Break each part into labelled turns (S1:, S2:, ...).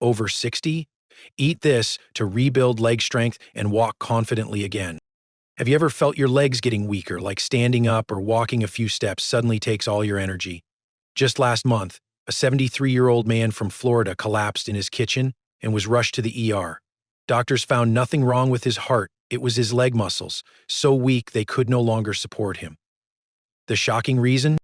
S1: Over 60? Eat this to rebuild leg strength and walk confidently again. Have you ever felt your legs getting weaker, like standing up or walking a few steps suddenly takes all your energy? Just last month, a 73-year-old man from Florida collapsed in his kitchen and was rushed to the ER. Doctors found nothing wrong with his heart, it was his leg muscles, so weak they could no longer support him. The shocking reason?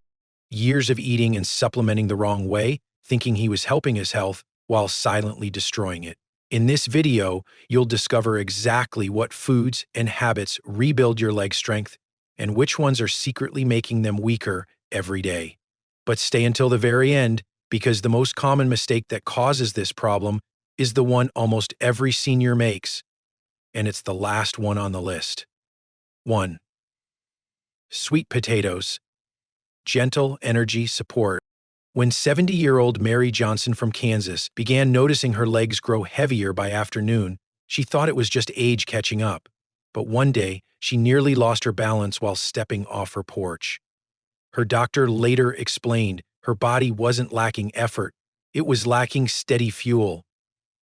S1: Years of eating and supplementing the wrong way, thinking he was helping his health while silently destroying it. In this video, you'll discover exactly what foods and habits rebuild your leg strength and which ones are secretly making them weaker every day. But stay until the very end, because the most common mistake that causes this problem is the one almost every senior makes, and it's the last one on the list. 1. Sweet potatoes. Gentle energy support. When 70-year-old Mary Johnson from Kansas began noticing her legs grow heavier by afternoon, she thought it was just age catching up. But one day, she nearly lost her balance while stepping off her porch. Her doctor later explained her body wasn't lacking effort, it was lacking steady fuel.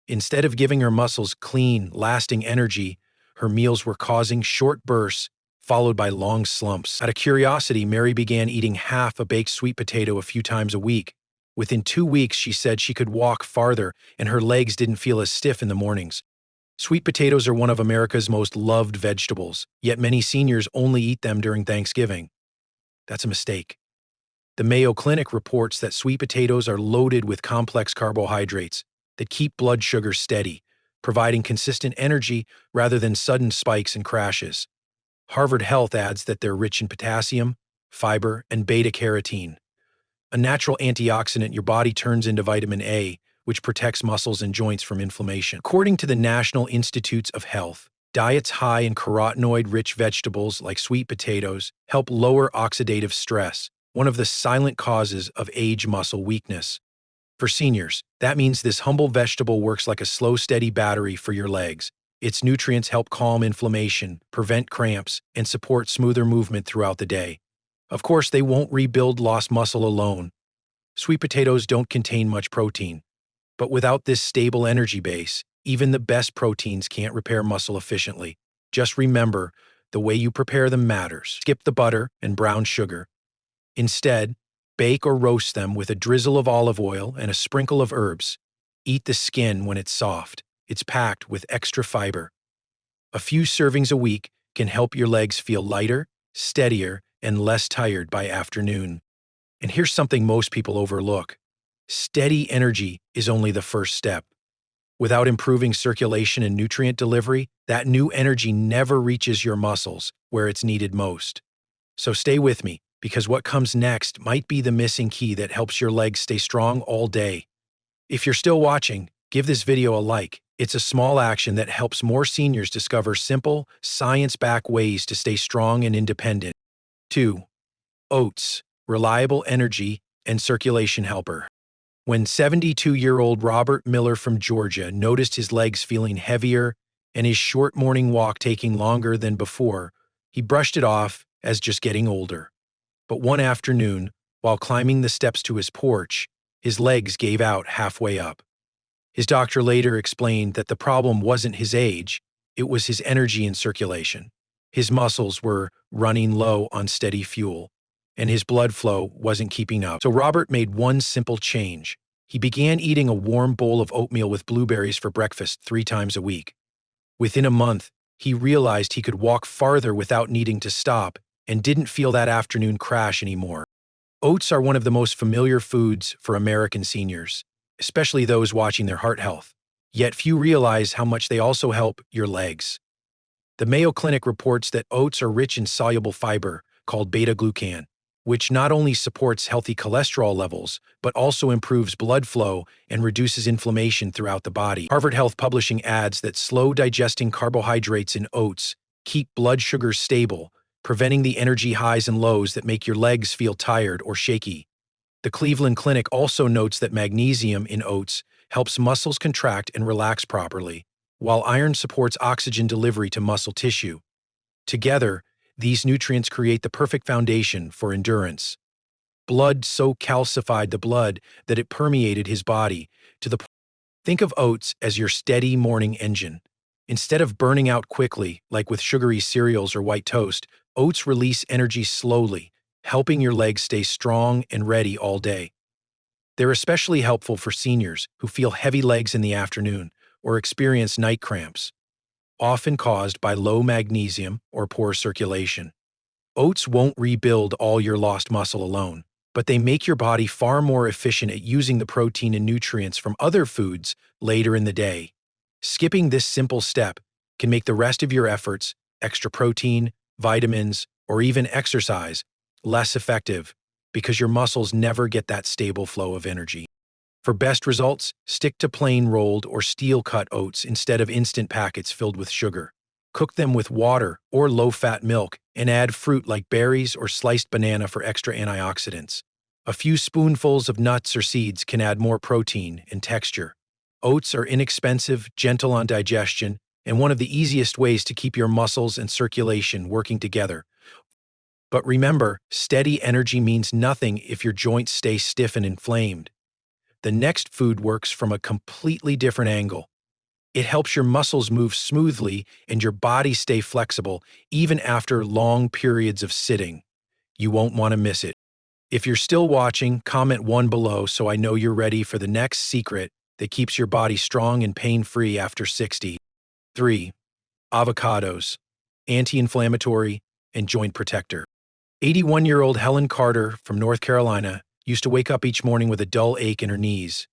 S1: Instead of giving her muscles clean, lasting energy, her meals were causing short bursts, followed by long slumps. Out of curiosity, Mary began eating half a baked sweet potato a few times a week. Within 2 weeks, she said she could walk farther and her legs didn't feel as stiff in the mornings. Sweet potatoes are one of America's most loved vegetables, yet many seniors only eat them during Thanksgiving. That's a mistake. The Mayo Clinic reports that sweet potatoes are loaded with complex carbohydrates that keep blood sugar steady, providing consistent energy rather than sudden spikes and crashes. Harvard Health adds that they're rich in potassium, fiber, and beta-carotene, a natural antioxidant your body turns into vitamin A, which protects muscles and joints from inflammation. According to the National Institutes of Health, diets high in carotenoid-rich vegetables like sweet potatoes help lower oxidative stress, one of the silent causes of age muscle weakness. For seniors, that means this humble vegetable works like a slow, steady battery for your legs. Its nutrients help calm inflammation, prevent cramps, and support smoother movement throughout the day. Of course, they won't rebuild lost muscle alone. Sweet potatoes don't contain much protein. But without this stable energy base, even the best proteins can't repair muscle efficiently. Just remember, the way you prepare them matters. Skip the butter and brown sugar. Instead, bake or roast them with a drizzle of olive oil and a sprinkle of herbs. Eat the skin when it's soft. It's packed with extra fiber. A few servings a week can help your legs feel lighter, steadier, and less tired by afternoon. And here's something most people overlook. Steady energy is only the first step. Without improving circulation and nutrient delivery, that new energy never reaches your muscles where it's needed most. So stay with me, because what comes next might be the missing key that helps your legs stay strong all day. If you're still watching, give this video a like. It's a small action that helps more seniors discover simple, science-backed ways to stay strong and independent. 2. Oats, reliable energy and circulation helper. When 72-year-old Robert Miller from Georgia noticed his legs feeling heavier and his short morning walk taking longer than before, he brushed it off as just getting older. But one afternoon, while climbing the steps to his porch, his legs gave out halfway up. His doctor later explained that the problem wasn't his age, it was his energy and circulation. His muscles were running low on steady fuel, and his blood flow wasn't keeping up. So Robert made one simple change. He began eating a warm bowl of oatmeal with blueberries for breakfast 3 times a week. Within a month, he realized he could walk farther without needing to stop and didn't feel that afternoon crash anymore. Oats are one of the most familiar foods for American seniors, especially those watching their heart health. Yet few realize how much they also help your legs. The Mayo Clinic reports that oats are rich in soluble fiber called beta-glucan, which not only supports healthy cholesterol levels, but also improves blood flow and reduces inflammation throughout the body. Harvard Health Publishing adds that slow digesting carbohydrates in oats keep blood sugars stable, preventing the energy highs and lows that make your legs feel tired or shaky. The Cleveland Clinic also notes that magnesium in oats helps muscles contract and relax properly, while iron supports oxygen delivery to muscle tissue. Together, these nutrients create the perfect foundation for endurance. Blood so calcified the blood that it permeated his body to the point Think of oats as your steady morning engine. Instead of burning out quickly, like with sugary cereals or white toast, oats release energy slowly, helping your legs stay strong and ready all day. They're especially helpful for seniors who feel heavy legs in the afternoon or experience night cramps, often caused by low magnesium or poor circulation. Oats won't rebuild all your lost muscle alone, but they make your body far more efficient at using the protein and nutrients from other foods later in the day. Skipping this simple step can make the rest of your efforts, extra protein, vitamins, or even exercise, less effective because your muscles never get that stable flow of energy. For best results, stick to plain rolled or steel-cut oats instead of instant packets filled with sugar. Cook them with water or low-fat milk and add fruit like berries or sliced banana for extra antioxidants. A few spoonfuls of nuts or seeds can add more protein and texture. Oats are inexpensive, gentle on digestion, and one of the easiest ways to keep your muscles and circulation working together. But remember, steady energy means nothing if your joints stay stiff and inflamed. The next food works from a completely different angle. It helps your muscles move smoothly and your body stay flexible even after long periods of sitting. You won't want to miss it. If you're still watching, comment 1 below so I know you're ready for the next secret that keeps your body strong and pain-free after 60. 3. Avocados. Anti-inflammatory and joint protector. 81-year-old Helen Carter from North Carolina used to wake up each morning with a dull ache in her knees.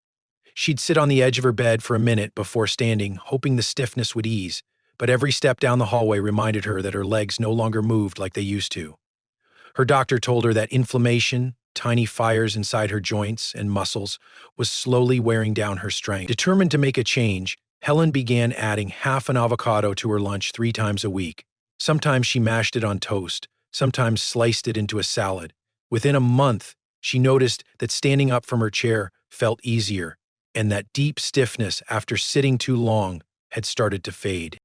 S1: She'd sit on the edge of her bed for a minute before standing, hoping the stiffness would ease, but every step down the hallway reminded her that her legs no longer moved like they used to. Her doctor told her that inflammation, tiny fires inside her joints and muscles, was slowly wearing down her strength. Determined to make a change, Helen began adding half an avocado to her lunch 3 times a week. Sometimes she mashed it on toast, sometimes sliced it into a salad. Within a month, she noticed that standing up from her chair felt easier, and that deep stiffness after sitting too long had started to fade.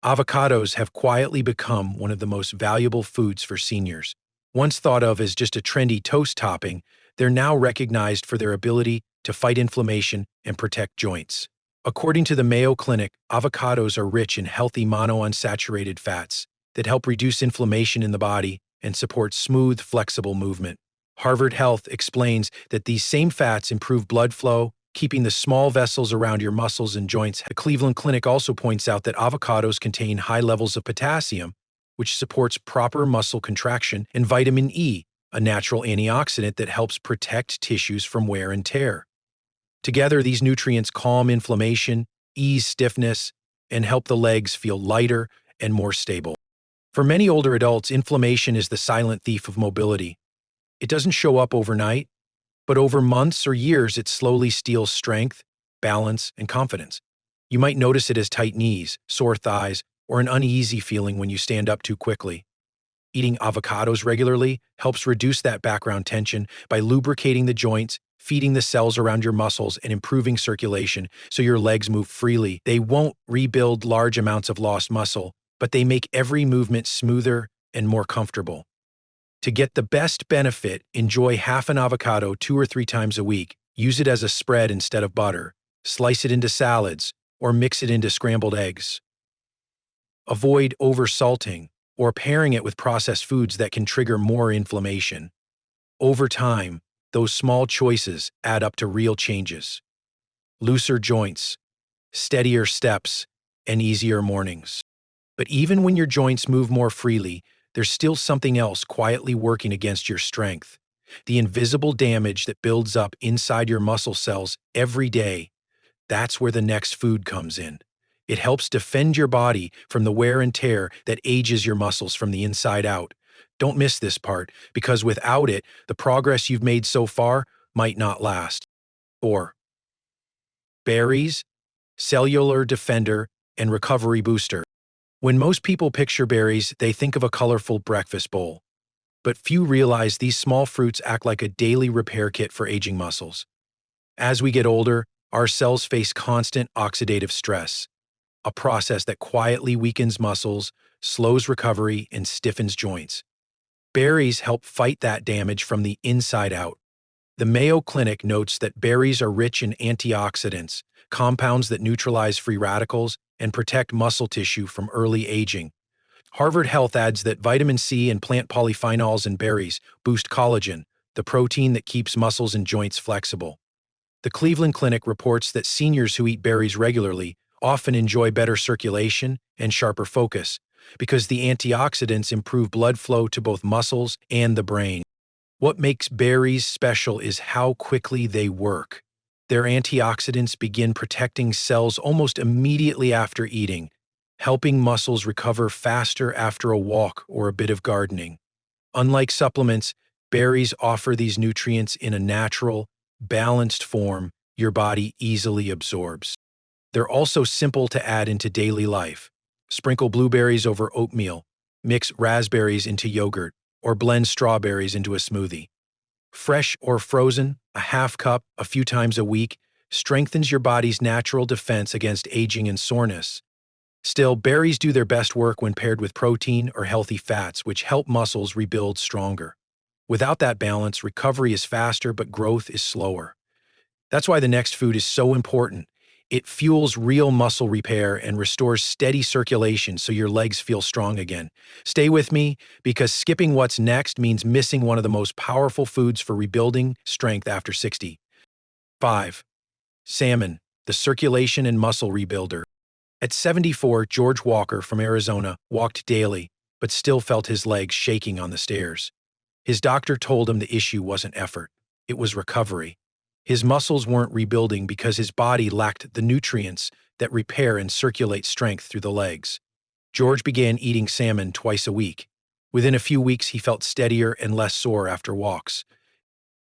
S1: Avocados have quietly become one of the most valuable foods for seniors. Once thought of as just a trendy toast topping, they're now recognized for their ability to fight inflammation and protect joints. According to the Mayo Clinic, avocados are rich in healthy monounsaturated fats that help reduce inflammation in the body and support smooth, flexible movement. Harvard Health explains that these same fats improve blood flow, keeping the small vessels around your muscles and joints. The Cleveland Clinic also points out that avocados contain high levels of potassium, which supports proper muscle contraction, and vitamin E, a natural antioxidant that helps protect tissues from wear and tear. Together, these nutrients calm inflammation, ease stiffness, and help the legs feel lighter and more stable. For many older adults, inflammation is the silent thief of mobility. It doesn't show up overnight, but over months or years it slowly steals strength, balance, and confidence. You might notice it as tight knees, sore thighs, or an uneasy feeling when you stand up too quickly. Eating avocados regularly helps reduce that background tension by lubricating the joints, feeding the cells around your muscles, and improving circulation so your legs move freely. They won't rebuild large amounts of lost muscle, but they make every movement smoother and more comfortable. To get the best benefit, enjoy half an avocado 2 or 3 times a week. Use it as a spread instead of butter. Slice it into salads or mix it into scrambled eggs. Avoid oversalting or pairing it with processed foods that can trigger more inflammation. Over time, those small choices add up to real changes. Looser joints, steadier steps, and easier mornings. But even when your joints move more freely, there's still something else quietly working against your strength. The invisible damage that builds up inside your muscle cells every day. That's where the next food comes in. It helps defend your body from the wear and tear that ages your muscles from the inside out. Don't miss this part, because without it, the progress you've made so far might not last. 4. Berries, cellular defender, and recovery booster. When most people picture berries, they think of a colorful breakfast bowl. But few realize these small fruits act like a daily repair kit for aging muscles. As we get older, our cells face constant oxidative stress, a process that quietly weakens muscles, slows recovery, and stiffens joints. Berries help fight that damage from the inside out. The Mayo Clinic notes that berries are rich in antioxidants, compounds that neutralize free radicals and protect muscle tissue from early aging. Harvard Health adds that vitamin C and plant polyphenols in berries boost collagen, the protein that keeps muscles and joints flexible. The Cleveland Clinic reports that seniors who eat berries regularly often enjoy better circulation and sharper focus because the antioxidants improve blood flow to both muscles and the brain. What makes berries special is how quickly they work. Their antioxidants begin protecting cells almost immediately after eating, helping muscles recover faster after a walk or a bit of gardening. Unlike supplements, berries offer these nutrients in a natural, balanced form your body easily absorbs. They're also simple to add into daily life. Sprinkle blueberries over oatmeal, mix raspberries into yogurt, or blend strawberries into a smoothie. Fresh or frozen, a half cup a few times a week strengthens your body's natural defense against aging and soreness. Still, berries do their best work when paired with protein or healthy fats, which help muscles rebuild stronger. Without that balance, recovery is faster, but growth is slower. That's why the next food is so important. It fuels real muscle repair and restores steady circulation so your legs feel strong again. Stay with me, because skipping what's next means missing one of the most powerful foods for rebuilding strength after 60. 5. Salmon, the circulation and muscle rebuilder. At 74, George Walker from Arizona walked daily, but still felt his legs shaking on the stairs. His doctor told him the issue wasn't effort, it was recovery. His muscles weren't rebuilding because his body lacked the nutrients that repair and circulate strength through the legs. George began eating salmon twice a week. Within a few weeks, he felt steadier and less sore after walks.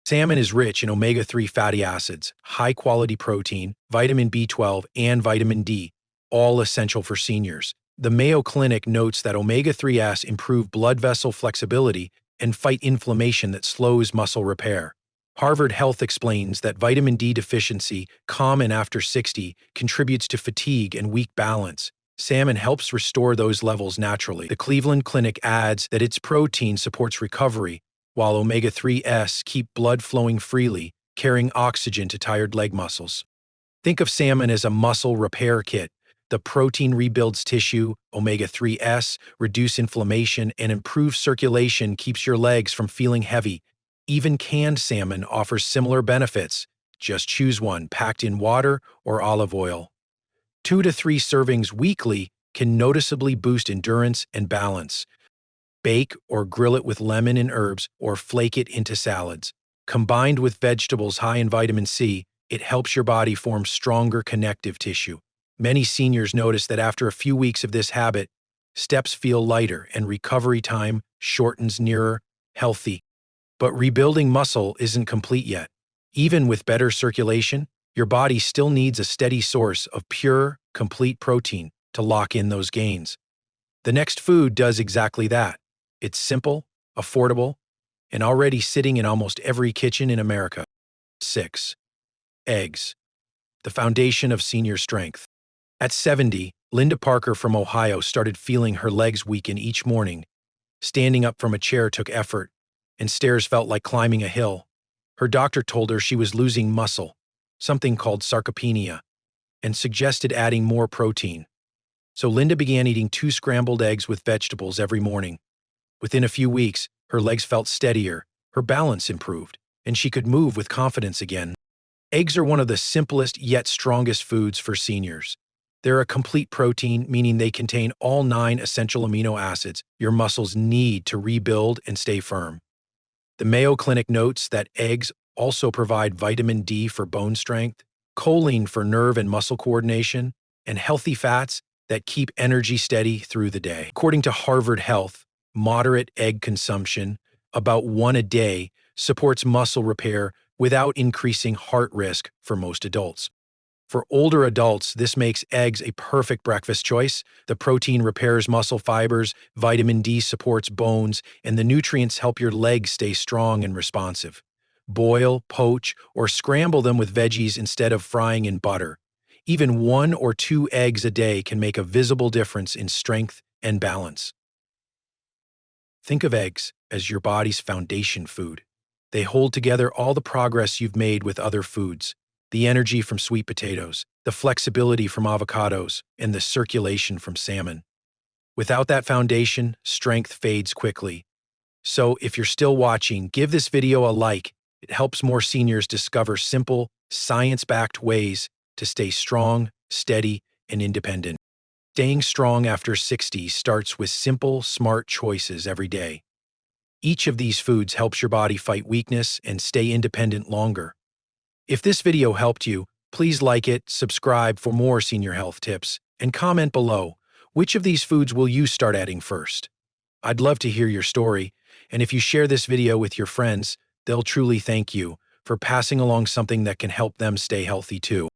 S1: Salmon is rich in omega-3 fatty acids, high-quality protein, vitamin B12, and vitamin D, all essential for seniors. The Mayo Clinic notes that omega-3s improve blood vessel flexibility and fight inflammation that slows muscle repair. Harvard Health explains that vitamin D deficiency, common after 60, contributes to fatigue and weak balance. Salmon helps restore those levels naturally. The Cleveland Clinic adds that its protein supports recovery, while omega-3s keep blood flowing freely, carrying oxygen to tired leg muscles. Think of salmon as a muscle repair kit. The protein rebuilds tissue, omega-3s reduce inflammation, and improve circulation keeps your legs from feeling heavy. Even canned salmon offers similar benefits. Just choose one, packed in water or olive oil. 2 to 3 servings weekly can noticeably boost endurance and balance. Bake or grill it with lemon and herbs, or flake it into salads. Combined with vegetables high in vitamin C, it helps your body form stronger connective tissue. Many seniors notice that after a few weeks of this habit, steps feel lighter and recovery time shortens nearer healthy. But rebuilding muscle isn't complete yet. Even with better circulation, your body still needs a steady source of pure, complete protein to lock in those gains. The next food does exactly that. It's simple, affordable, and already sitting in almost every kitchen in America. 6. Eggs, the foundation of senior strength. At 70, Linda Parker from Ohio started feeling her legs weaken each morning. Standing up from a chair took effort, and stairs felt like climbing a hill. Her doctor told her she was losing muscle, something called sarcopenia, and suggested adding more protein. So Linda began eating 2 scrambled eggs with vegetables every morning. Within a few weeks, her legs felt steadier, her balance improved, and she could move with confidence again. Eggs are one of the simplest yet strongest foods for seniors. They're a complete protein, meaning they contain all 9 essential amino acids your muscles need to rebuild and stay firm. The Mayo Clinic notes that eggs also provide vitamin D for bone strength, choline for nerve and muscle coordination, and healthy fats that keep energy steady through the day. According to Harvard Health, moderate egg consumption, about 1 a day, supports muscle repair without increasing heart risk for most adults. For older adults, this makes eggs a perfect breakfast choice. The protein repairs muscle fibers, vitamin D supports bones, and the nutrients help your legs stay strong and responsive. Boil, poach, or scramble them with veggies instead of frying in butter. Even 1 or 2 eggs a day can make a visible difference in strength and balance. Think of eggs as your body's foundation food. They hold together all the progress you've made with other foods: the energy from sweet potatoes, the flexibility from avocados, and the circulation from salmon. Without that foundation, strength fades quickly. So if you're still watching, give this video a like. It helps more seniors discover simple, science-backed ways to stay strong, steady, and independent. Staying strong after 60 starts with simple, smart choices every day. Each of these foods helps your body fight weakness and stay independent longer. If this video helped you, please like it, subscribe for more senior health tips, and comment below. Which of these foods will you start adding first? I'd love to hear your story, and if you share this video with your friends, they'll truly thank you for passing along something that can help them stay healthy too.